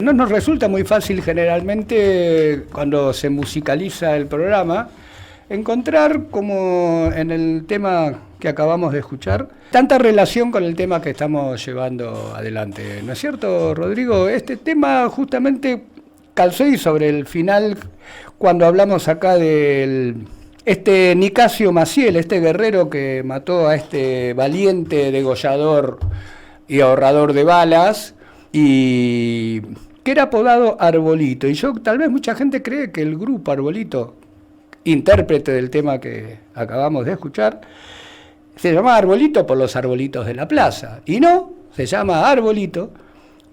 No nos resulta muy fácil generalmente cuando se musicaliza el programa encontrar, como en el tema que acabamos de escuchar, tanta relación con el tema que estamos llevando adelante. ¿No es cierto, Rodrigo? Este tema justamente calzó y sobre el final, cuando hablamos acá del Nicasio Maciel, este guerrero que mató a este valiente degollador y ahorrador de balas, y que era apodado Arbolito. Y tal vez mucha gente cree que el grupo Arbolito, intérprete del tema que acabamos de escuchar, se llama Arbolito por los arbolitos de la plaza. Y no, se llama Arbolito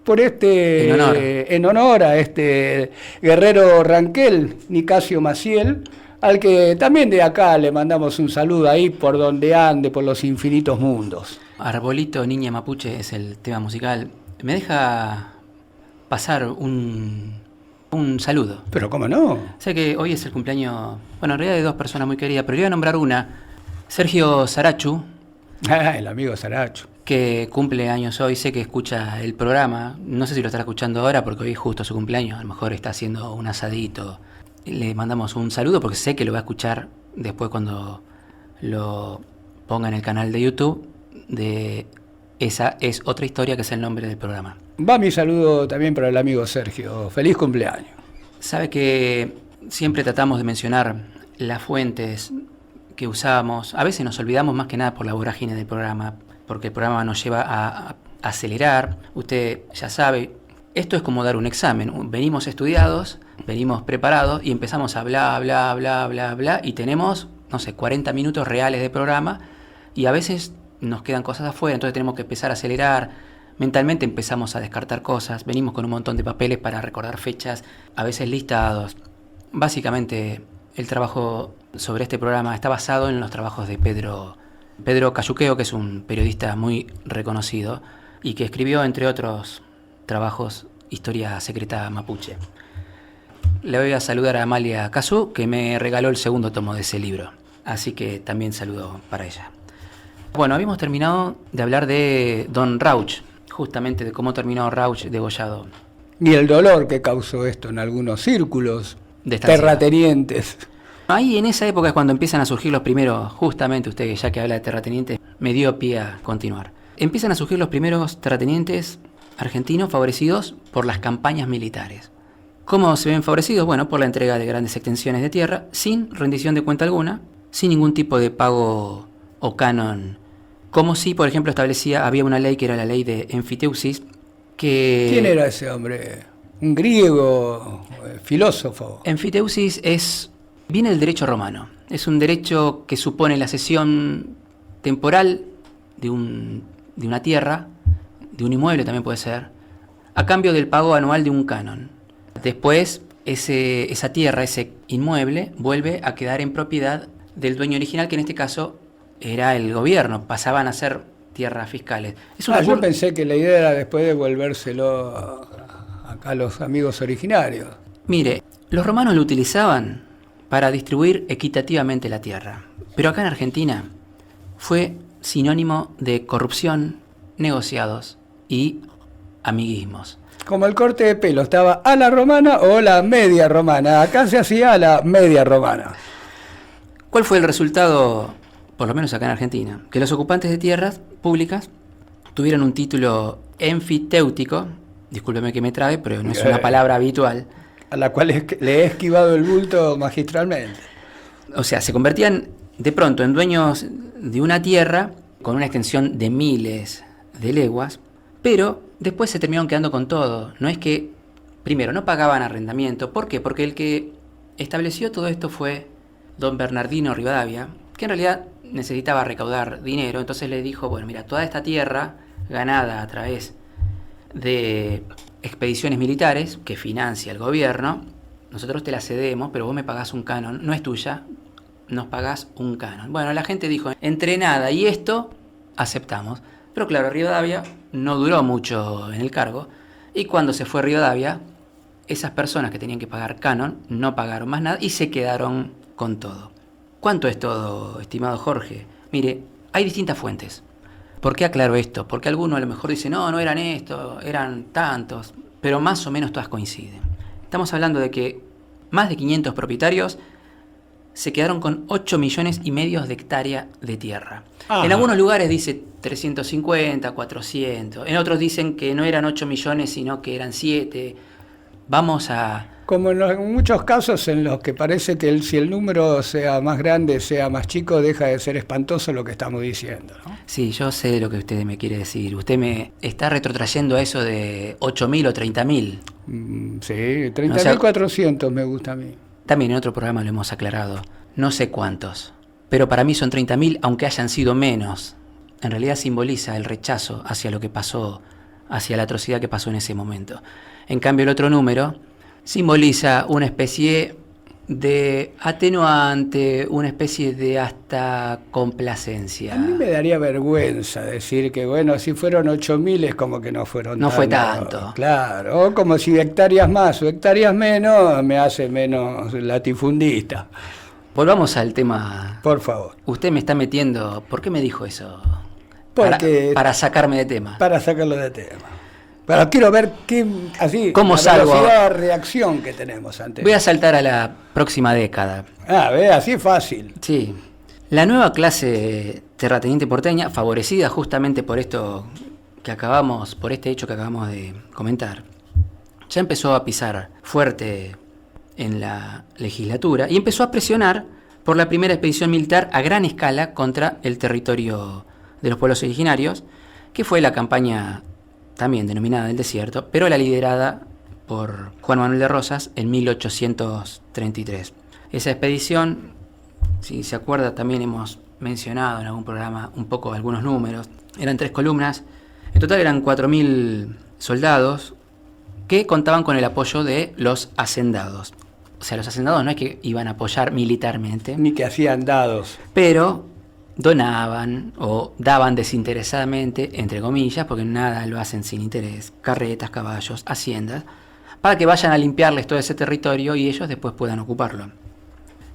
por en honor a este guerrero ranquel, Nicasio Maciel, al que también de acá le mandamos un saludo ahí por donde ande, por los infinitos mundos. Arbolito, Niña Mapuche es el tema musical. Me deja pasar un saludo. Pero cómo no. Sé que hoy es el cumpleaños, bueno, en realidad de dos personas muy queridas, pero le voy a nombrar una. Sergio Sarachu. El amigo Sarachu. Que cumple años hoy, sé que escucha el programa. No sé si lo estará escuchando ahora porque hoy es justo su cumpleaños. A lo mejor está haciendo un asadito. Le mandamos un saludo porque sé que lo va a escuchar después cuando lo ponga en el canal de YouTube de Esa es otra historia, que es el nombre del programa. Va mi saludo también para el amigo Sergio. Feliz cumpleaños. Sabe que siempre tratamos de mencionar las fuentes que usamos. A veces nos olvidamos más que nada por la vorágine del programa, porque el programa nos lleva a acelerar. Usted ya sabe, esto es como dar un examen. Venimos estudiados, venimos preparados y empezamos a bla, y tenemos, no sé, 40 minutos reales de programa y a veces nos quedan cosas afuera, entonces tenemos que empezar a acelerar. Mentalmente empezamos a descartar cosas, venimos con un montón de papeles para recordar fechas, a veces listados. Básicamente el trabajo sobre este programa está basado en los trabajos de Pedro Cayuqueo, que es un periodista muy reconocido y que escribió, entre otros trabajos, Historia Secreta Mapuche. Le voy a saludar a Amalia Cazú, que me regaló el segundo tomo de ese libro, así que también saludo para ella. Bueno, habíamos terminado de hablar de Don Rauch, justamente de cómo terminó Rauch degollado. Y el dolor que causó esto en algunos círculos de terratenientes. Ahí en esa época es cuando empiezan a surgir los primeros, justamente usted ya que habla de terratenientes, me dio pie a continuar. Empiezan a surgir los primeros terratenientes argentinos favorecidos por las campañas militares. ¿Cómo se ven favorecidos? Bueno, por la entrega de grandes extensiones de tierra, sin rendición de cuenta alguna, sin ningún tipo de pago o canon. Como si, por ejemplo, había una ley que era la ley de Enfiteusis, que... ¿Quién era ese hombre? ¿Un griego filósofo? Enfiteusis viene del derecho romano. Es un derecho que supone la cesión temporal de una tierra, de un inmueble también puede ser, a cambio del pago anual de un canon. Después, esa tierra, ese inmueble, vuelve a quedar en propiedad del dueño original, que en este caso era el gobierno, pasaban a ser tierras fiscales. Yo pensé que la idea era después devolvérselo acá a los amigos originarios. Mire, los romanos lo utilizaban para distribuir equitativamente la tierra, pero acá en Argentina fue sinónimo de corrupción, negociados y amiguismos. Como el corte de pelo, estaba a la romana o la media romana. Acá se hacía a la media romana. ¿Cuál fue el resultado, por lo menos acá en Argentina? Que los ocupantes de tierras públicas tuvieron un título enfitéutico, discúlpeme que me trabe, pero no es una palabra habitual. A la cual le he esquivado el bulto magistralmente. O sea, se convertían de pronto en dueños de una tierra con una extensión de miles de leguas, pero después se terminaron quedando con todo. No es que, primero, no pagaban arrendamiento. ¿Por qué? Porque el que estableció todo esto fue don Bernardino Rivadavia, que en realidad necesitaba recaudar dinero. Entonces le dijo, bueno, mira, toda esta tierra ganada a través de expediciones militares que financia el gobierno, nosotros te la cedemos, pero vos me pagás un canon, no es tuya, nos pagás un canon. Bueno, la gente dijo, entre nada y esto, aceptamos. Pero claro, Rivadavia no duró mucho en el cargo, y cuando se fue Rivadavia, esas personas que tenían que pagar canon no pagaron más nada y se quedaron con todo. ¿Cuánto es todo, estimado Jorge? Mire, hay distintas fuentes. ¿Por qué aclaro esto? Porque algunos a lo mejor dicen, no eran esto, eran tantos. pero más o menos todas coinciden. Estamos hablando de que más de 500 propietarios se quedaron con 8 millones y medio de hectáreas de tierra. Ajá. En algunos lugares dice 350, 400. En otros dicen que no eran 8 millones, sino que eran 7. Vamos a... Como en muchos casos en los que parece que si el número sea más grande, sea más chico, deja de ser espantoso lo que estamos diciendo, ¿no? Sí, yo sé lo que usted me quiere decir. Usted me está retrotrayendo a eso de 8.000 o 30.000. Sí, 30.400 me gusta a mí. También en otro programa lo hemos aclarado. No sé cuántos, pero para mí son 30.000, aunque hayan sido menos. En realidad simboliza el rechazo hacia lo que pasó, hacia la atrocidad que pasó en ese momento. En cambio, el otro número simboliza una especie de atenuante, una especie de hasta complacencia. A mí me daría vergüenza decir que, bueno, si fueron 8.000 es como que no fueron No tanto. fue tanto. Claro, o como si hectáreas más o hectáreas menos me hace menos latifundista. Volvamos al tema. Por favor. Usted me está metiendo... ¿Por qué me dijo eso? Porque Para sacarme de tema. Para sacarlo de tema. Pero quiero ver ¿Cómo la salgo? velocidad de reacción que tenemos ante Voy a saltar a la próxima década. ve, así es fácil. Sí. La nueva clase terrateniente porteña, favorecida justamente por este hecho que acabamos de comentar, ya empezó a pisar fuerte en la legislatura y empezó a presionar por la primera expedición militar a gran escala contra el territorio de los pueblos originarios, que fue la campaña también denominada del desierto, pero la liderada por Juan Manuel de Rosas en 1833. Esa expedición, si se acuerda, también hemos mencionado en algún programa un poco algunos números. Eran 3 columnas, en total eran 4.000 soldados que contaban con el apoyo de los hacendados. O sea, los hacendados no es que iban a apoyar militarmente, Ni que hacían dados. pero donaban o daban desinteresadamente, entre comillas, porque nada lo hacen sin interés, carretas, caballos, haciendas, para que vayan a limpiarles todo ese territorio y ellos después puedan ocuparlo.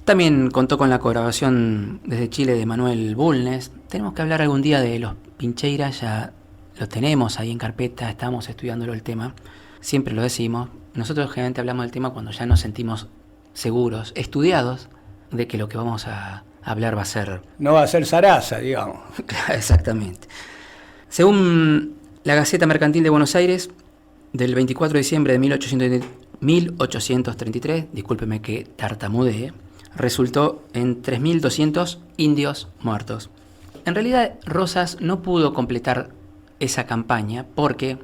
También contó con la colaboración desde Chile de Manuel Bulnes. Tenemos que hablar algún día de los Pincheiras, ya los tenemos ahí en carpeta, estamos estudiándolo el tema, siempre lo decimos. Nosotros generalmente hablamos del tema cuando ya nos sentimos seguros, estudiados, de que lo que vamos a hablar va a ser... No va a ser zaraza, digamos. Exactamente. Según la Gaceta Mercantil de Buenos Aires, del 24 de diciembre de 1833, discúlpeme que tartamudee, resultó en 3.200 indios muertos. En realidad, Rosas no pudo completar esa campaña porque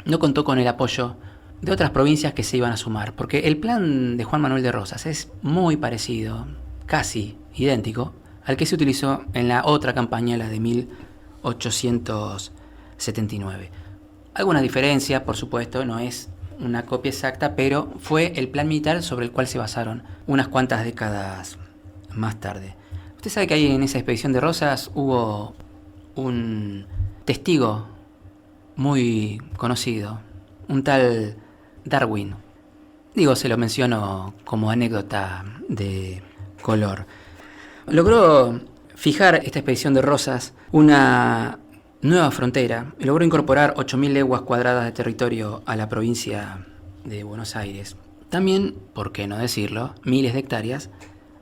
no contó con el apoyo de otras provincias que se iban a sumar, porque el plan de Juan Manuel de Rosas es muy parecido, casi idéntico, al que se utilizó en la otra campaña, la de 1879. Alguna diferencia, por supuesto, no es una copia exacta, pero fue el plan militar sobre el cual se basaron unas cuantas décadas más tarde. Usted sabe que ahí en esa expedición de Rosas hubo un testigo muy conocido, un tal Darwin. Digo, se lo menciono como anécdota de color. Logró fijar esta expedición de Rosas una nueva frontera y logró incorporar 8.000 leguas cuadradas de territorio a la provincia de Buenos Aires. También, por qué no decirlo, miles de hectáreas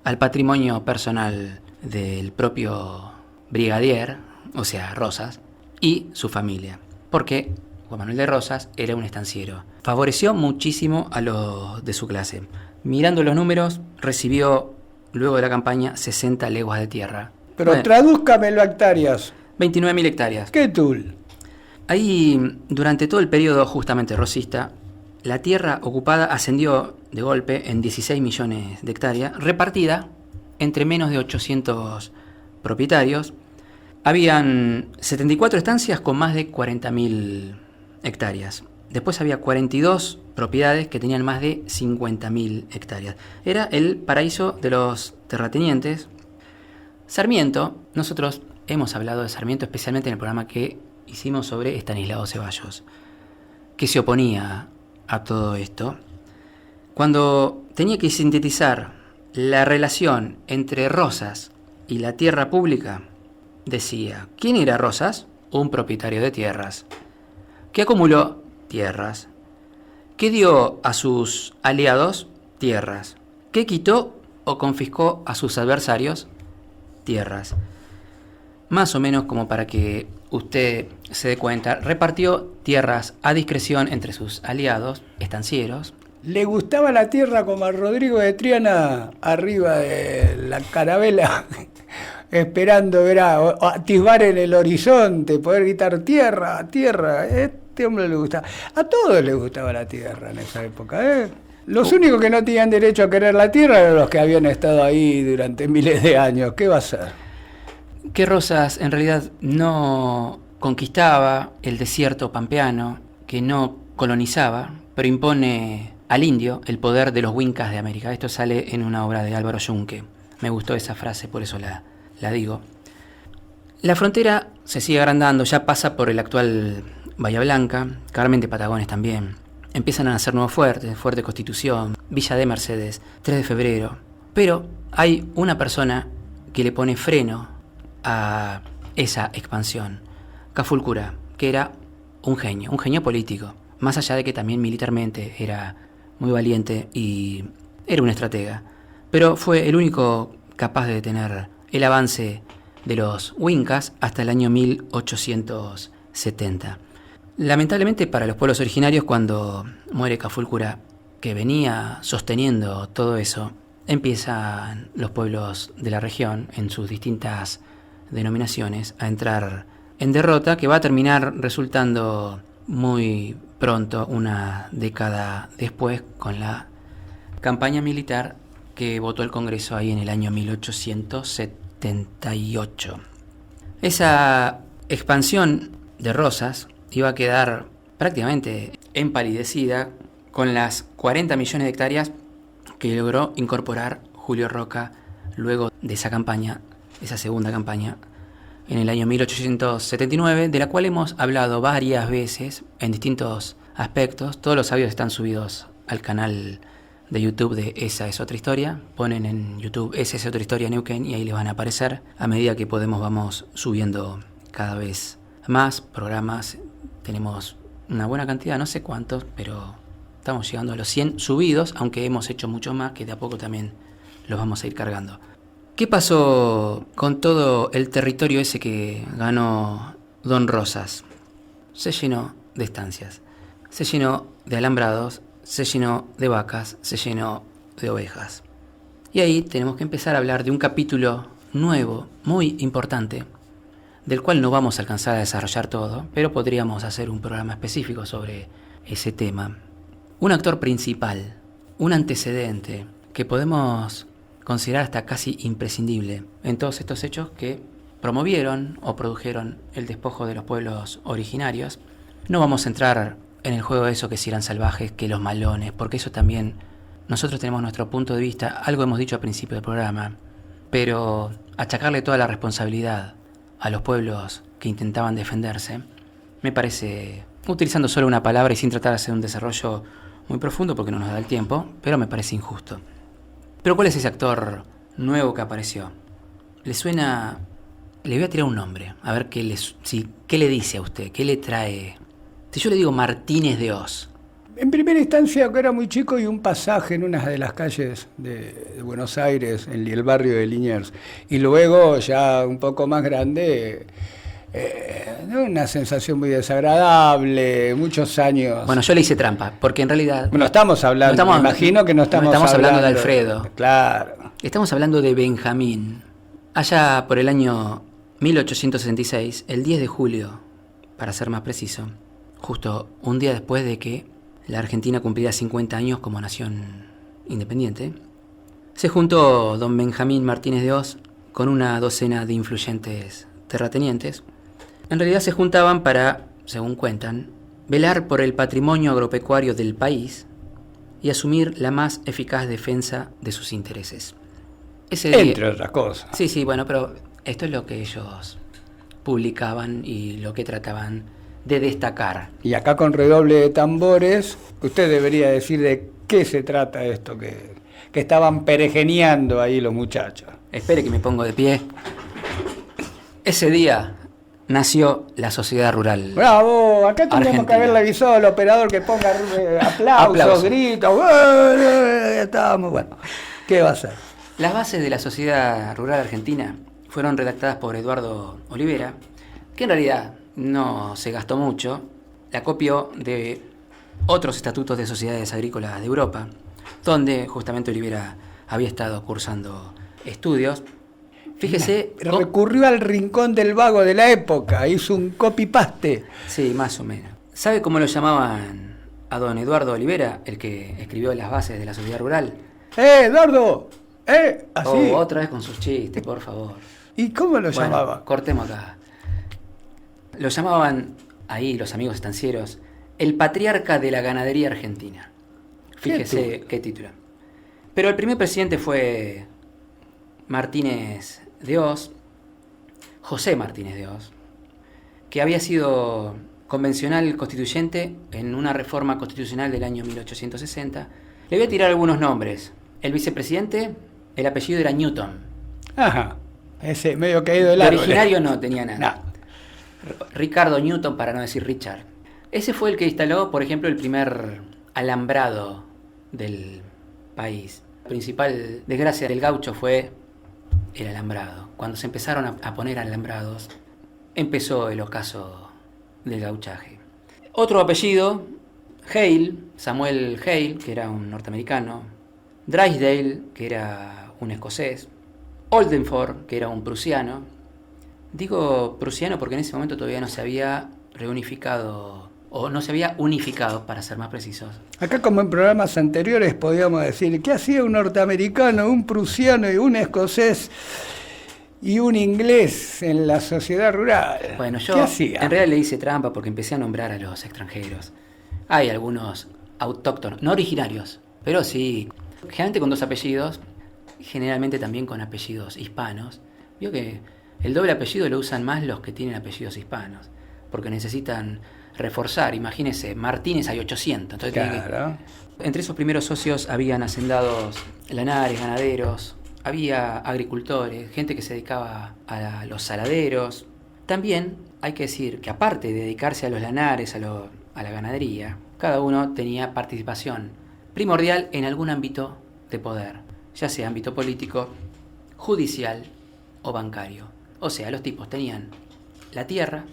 al patrimonio personal del propio brigadier, o sea, Rosas, y su familia. Porque Juan Manuel de Rosas era un estanciero. Favoreció muchísimo a los de su clase. Mirando los números, recibió, luego de la campaña, 60 leguas de tierra. Pero Bueno, tradúzcamelo a hectáreas. 29.000 hectáreas. ¿Qué tul? Ahí, durante todo el periodo justamente rosista, la tierra ocupada ascendió de golpe en 16 millones de hectáreas, repartida entre menos de 800 propietarios. Habían 74 estancias con más de 40.000 hectáreas. Después había 42 propiedades que tenían más de 50.000 hectáreas. Era el paraíso de los terratenientes. Sarmiento, nosotros hemos hablado de Sarmiento especialmente en el programa que hicimos sobre Estanislao Ceballos, que se oponía a todo esto. Cuando tenía que sintetizar la relación entre Rosas y la tierra pública, decía, ¿quién era Rosas? Un propietario de tierras, que acumuló tierras, ¿Qué dio a sus aliados? Tierras. ¿Qué quitó o confiscó a sus adversarios? Tierras. Más o menos como para que usted se dé cuenta, repartió tierras a discreción entre sus aliados, estancieros. Le gustaba la tierra como a Rodrigo de Triana arriba de la carabela, esperando ver atisbar en el horizonte, poder gritar tierra, tierra. Este hombre le gustaba. A todos les gustaba la tierra en esa época, ¿eh? Los únicos que no tenían derecho a querer la tierra eran los que habían estado ahí durante miles de años. ¿Qué va a ser? Que Rosas en realidad no conquistaba el desierto pampeano, que no colonizaba, pero impone al indio el poder de los Wincas de América. Esto sale en una obra de Álvaro Yunque. Me gustó esa frase, por eso la digo. La frontera se sigue agrandando, ya pasa por el actual Bahía Blanca, Carmen de Patagones también. Empiezan a nacer nuevos fuertes, Fuerte Constitución, Villa de Mercedes, 3 de febrero. Pero hay una persona que le pone freno a esa expansión, Cafulcura, que era un genio político, más allá de que también militarmente era muy valiente y era un estratega, pero fue el único capaz de detener el avance de los Wincas hasta el año 1870. Lamentablemente para los pueblos originarios, cuando muere Cafulcura, que venía sosteniendo todo eso, empiezan los pueblos de la región, en sus distintas denominaciones, a entrar en derrota, que va a terminar resultando muy pronto, una década después, con la campaña militar que votó el Congreso ahí en el año 1878. Esa expansión de Rosas iba a quedar prácticamente empalidecida con las 40 millones de hectáreas que logró incorporar Julio Roca luego de esa campaña, esa segunda campaña, en el año 1879, de la cual hemos hablado varias veces en distintos aspectos. Todos los audios están subidos al canal de YouTube de Esa es otra historia. Ponen en YouTube Esa es otra historia Neuquén y ahí les van a aparecer. A medida que podemos vamos subiendo cada vez más programas. Tenemos una buena cantidad, no sé cuántos, pero estamos llegando a los 100 subidos, aunque hemos hecho mucho más, que de a poco también los vamos a ir cargando. ¿Qué pasó con todo el territorio ese que ganó Don Rosas? Se llenó de estancias, se llenó de alambrados, se llenó de vacas, se llenó de ovejas. Y ahí tenemos que empezar a hablar de un capítulo nuevo, muy importante, del cual no vamos a alcanzar a desarrollar todo, pero podríamos hacer un programa específico sobre ese tema. Un actor principal, un antecedente que podemos considerar hasta casi imprescindible en todos estos hechos que promovieron o produjeron el despojo de los pueblos originarios. No vamos a entrar en el juego de eso que si eran salvajes, que los malones, porque eso también nosotros tenemos nuestro punto de vista, algo hemos dicho al principio del programa, pero achacarle toda la responsabilidad a los pueblos que intentaban defenderse, me parece, utilizando solo una palabra y sin tratar de hacer un desarrollo muy profundo porque no nos da el tiempo, pero me parece injusto. Pero ¿cuál es ese actor nuevo que apareció? ¿Le suena? Le voy a tirar un nombre, a ver qué le dice a usted, qué le trae. Si yo le digo Martínez de Oz. En primera instancia, que era muy chico, y un pasaje en una de las calles de Buenos Aires, en el barrio de Liniers. Y luego, ya un poco más grande, una sensación muy desagradable, muchos años. Bueno, yo le hice trampa, porque en realidad... No estamos hablando, me imagino que no estamos hablando de Alfredo. Claro. Estamos hablando de Benjamín. Allá por el año 1866, el 10 de julio, para ser más preciso, justo un día después de que la Argentina cumplía 50 años como nación independiente, se juntó don Benjamín Martínez de Oz con una docena de influyentes terratenientes. En realidad se juntaban para, según cuentan, velar por el patrimonio agropecuario del país y asumir la más eficaz defensa de sus intereses. Entre otras cosas. Sí, bueno, pero esto es lo que ellos publicaban y lo que trataban de destacar. Y acá con redoble de tambores, usted debería decir de qué se trata esto que estaban peregeniando ahí los muchachos. Espere que me pongo de pie. Ese día, nació la sociedad rural. ¡Bravo! Acá tendríamos Argentina. que haberle avisado al operador que ponga aplausos, Aplausos. gritos. Estábamos, bueno. ¿Qué va a ser? Las bases de la sociedad rural argentina fueron redactadas por Eduardo Olivera, que en realidad no se gastó mucho, la copió de otros estatutos de sociedades agrícolas de Europa, donde justamente Olivera había estado cursando estudios. Fíjese... Recurrió al rincón del vago de la época, hizo un copy-paste. Sí, más o menos. ¿Sabe cómo lo llamaban a don Eduardo Olivera, el que escribió las bases de la sociedad rural? Eduardo! Así. Oh, otra vez con sus chistes, por favor. ¿Y cómo lo Bueno, llamaba? cortemos acá. Lo llamaban ahí los amigos estancieros el patriarca de la ganadería argentina. Fíjese qué título. Pero el primer presidente fue Martínez de Hoz, José Martínez de Hoz, que había sido convencional constituyente en una reforma constitucional del año 1860. Le voy a tirar algunos nombres. El vicepresidente, el apellido era Newton. Ajá, ese medio caído del El árbol. originario no tenía nada. No. Ricardo Newton, para no decir Richard. Ese fue el que instaló, por ejemplo, el primer alambrado del país. La principal desgracia del gaucho fue el alambrado. Cuando se empezaron a poner alambrados, empezó el ocaso del gauchaje. Otro apellido, Hale, Samuel Hale, que era un norteamericano, Drysdale, que era un escocés, Oldenford, que era un prusiano. Digo prusiano porque en ese momento todavía no se había reunificado, o no se había unificado, para ser más precisos. Acá, como en programas anteriores, podíamos decir, ¿qué hacía un norteamericano, un prusiano y un escocés y un inglés en la sociedad rural? Bueno, yo ¿Qué hacía? en realidad le hice trampa porque empecé a nombrar a los extranjeros. Hay algunos autóctonos, no originarios, pero sí, generalmente con dos apellidos, generalmente también con apellidos hispanos. Vio que el doble apellido lo usan más los que tienen apellidos hispanos, porque necesitan reforzar. Imagínese, Martínez hay 800. Entonces Claro. entre esos primeros socios habían hacendados lanares, ganaderos, había agricultores, gente que se dedicaba a los saladeros. También hay que decir que aparte de dedicarse a los lanares, a la ganadería, cada uno tenía participación primordial en algún ámbito de poder, ya sea ámbito político, judicial o bancario. O sea, los tipos tenían la tierra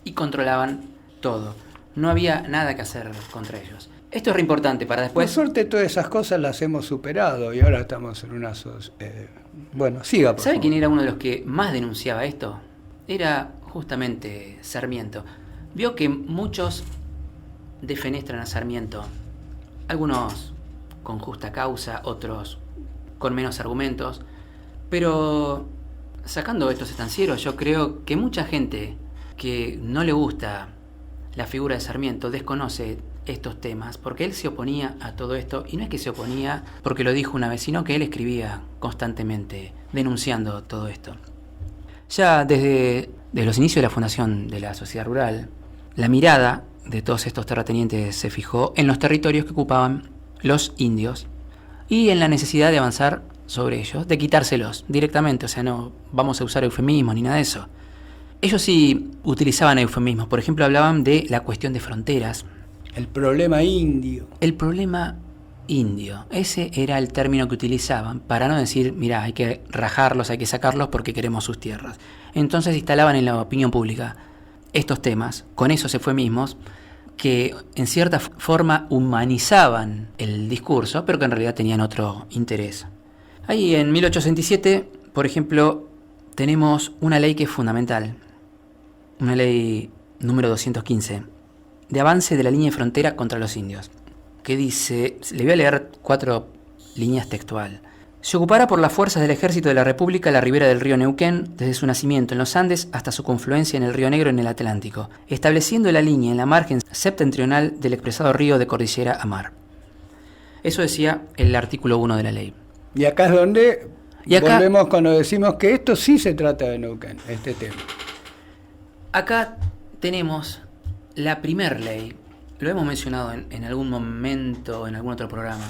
y controlaban todo. No había nada que hacer contra ellos. Esto es re importante para después... Por suerte todas esas cosas las hemos superado y ahora estamos en una... Bueno, siga, por ¿Sabe favor. quién era uno de los que más denunciaba esto? Era justamente Sarmiento. Vio que muchos defenestran a Sarmiento. Algunos con justa causa, otros con menos argumentos. Pero sacando estos estancieros, yo creo que mucha gente que no le gusta la figura de Sarmiento desconoce estos temas, porque él se oponía a todo esto, y no es que se oponía porque lo dijo una vez, sino que él escribía constantemente denunciando todo esto. Ya desde los inicios de la fundación de la sociedad rural, la mirada de todos estos terratenientes se fijó en los territorios que ocupaban los indios y en la necesidad de avanzar sobre ellos, de quitárselos directamente. O sea, no vamos a usar eufemismos ni nada de eso. Ellos sí utilizaban eufemismos. Por ejemplo, hablaban de la cuestión de fronteras. El problema indio. El problema indio. Ese era el término que utilizaban para no decir, mira, hay que rajarlos, hay que sacarlos porque queremos sus tierras. Entonces instalaban en la opinión pública estos temas, con esos eufemismos, que en cierta forma humanizaban el discurso, pero que en realidad tenían otro interés. Ahí en 1867, por ejemplo, tenemos una ley que es fundamental. Una ley número 215, de avance de la línea de frontera contra los indios, que dice, le voy a leer 4 líneas textual. Se ocupará por las fuerzas del ejército de la República la ribera del río Neuquén, desde su nacimiento en los Andes hasta su confluencia en el río Negro en el Atlántico, estableciendo la línea en la margen septentrional del expresado río de cordillera a mar. Eso decía el artículo 1 de la ley. Y acá es donde Y acá- volvemos cuando decimos que esto sí se trata de Neuquén, este tema. Acá tenemos la primer ley, lo hemos mencionado en algún momento, en algún otro programa,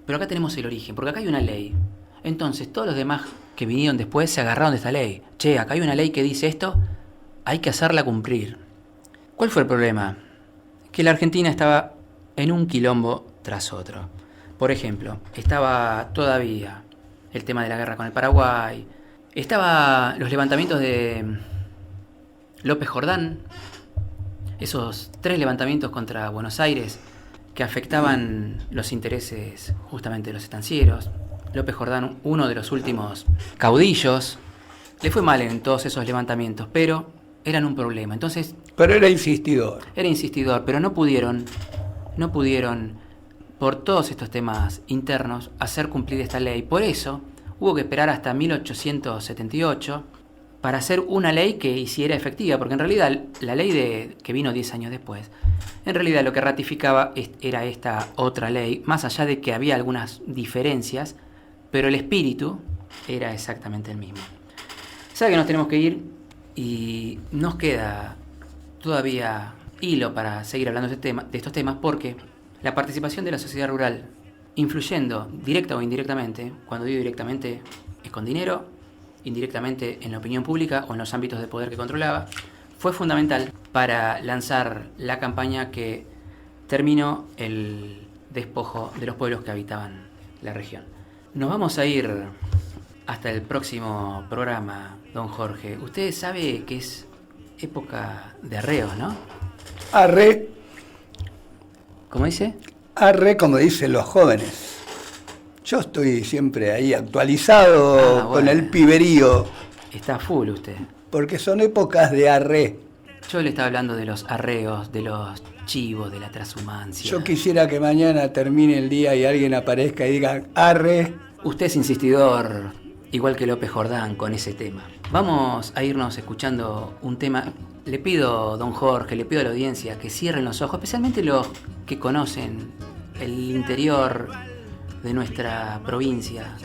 pero acá tenemos el origen, porque acá hay una ley. Entonces todos los demás que vinieron después se agarraron de esta ley. Che, acá hay una ley que dice esto, hay que hacerla cumplir. ¿Cuál fue el problema? Que la Argentina estaba en un quilombo tras otro. Por ejemplo, estaba todavía el tema de la guerra con el Paraguay, estaba los levantamientos de López Jordán, esos 3 levantamientos contra Buenos Aires que afectaban los intereses justamente de los estancieros. López Jordán, uno de los últimos caudillos, le fue mal en todos esos levantamientos, pero eran un problema. Entonces, pero era insistidor. Era insistidor, pero no pudieron, por todos estos temas internos, hacer cumplir esta ley. Por eso hubo que esperar hasta 1878 para hacer una ley que hiciera efectiva, porque en realidad la ley que vino 10 años después, en realidad lo que ratificaba era esta otra ley, más allá de que había algunas diferencias, pero el espíritu era exactamente el mismo. Sabe que nos tenemos que ir y nos queda todavía hilo para seguir hablando de estos temas, porque la participación de la sociedad rural, influyendo directa o indirectamente, cuando digo directamente es con dinero, indirectamente en la opinión pública o en los ámbitos de poder que controlaba, fue fundamental para lanzar la campaña que terminó el despojo de los pueblos que habitaban la región. Nos vamos a ir hasta el próximo programa, don Jorge. Usted sabe que es época de arreos, ¿no? Arre. ¿Cómo dice? Arre, como dicen los jóvenes. Yo estoy siempre ahí actualizado con el piberío. Está full usted. Porque son épocas de arre. Yo le estaba hablando de los arreos, de los chivos, de la transhumancia. Yo quisiera que mañana termine el día y alguien aparezca y diga arre. Usted es insistidor, igual que López Jordán, con ese tema. Vamos a irnos escuchando un tema. Le pido, don Jorge, le pido a la audiencia que cierren los ojos, especialmente los que conocen el interior de nuestra provincia,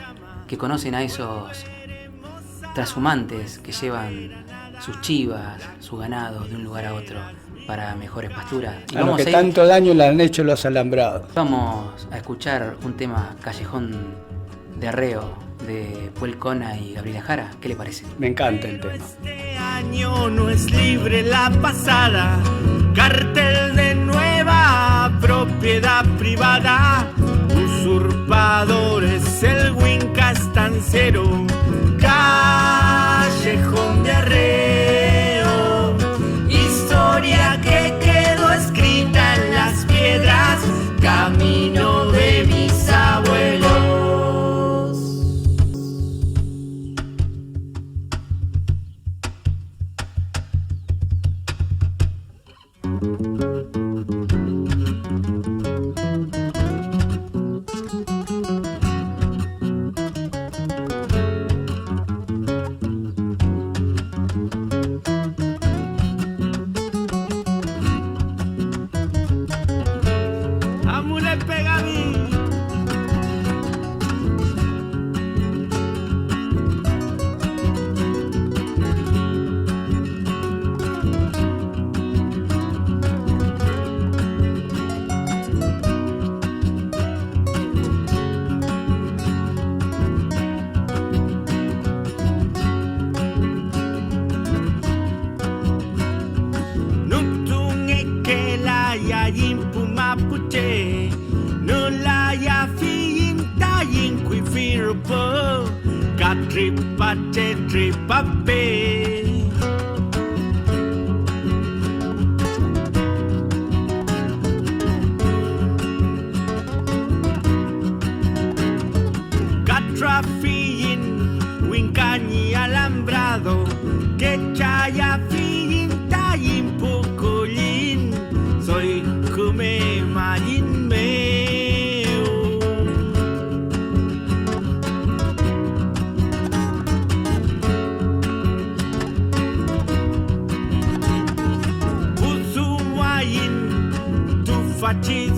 que conocen a esos trashumantes que llevan sus chivas, su ganado de un lugar a otro para mejores pasturas. Y a los que tanto daño le han hecho los alambrados. Vamos a escuchar un tema Callejón de Arreo de Puelcona y Gabriela Jara. ¿Qué le parece? Me encanta el tema. Este año no es libre la pasada, cartel de nueva propiedad privada, usurpadores, el Winca estancero, callejón de arreo, historia que quedó escrita en las piedras, camino de bisabuelos. Facci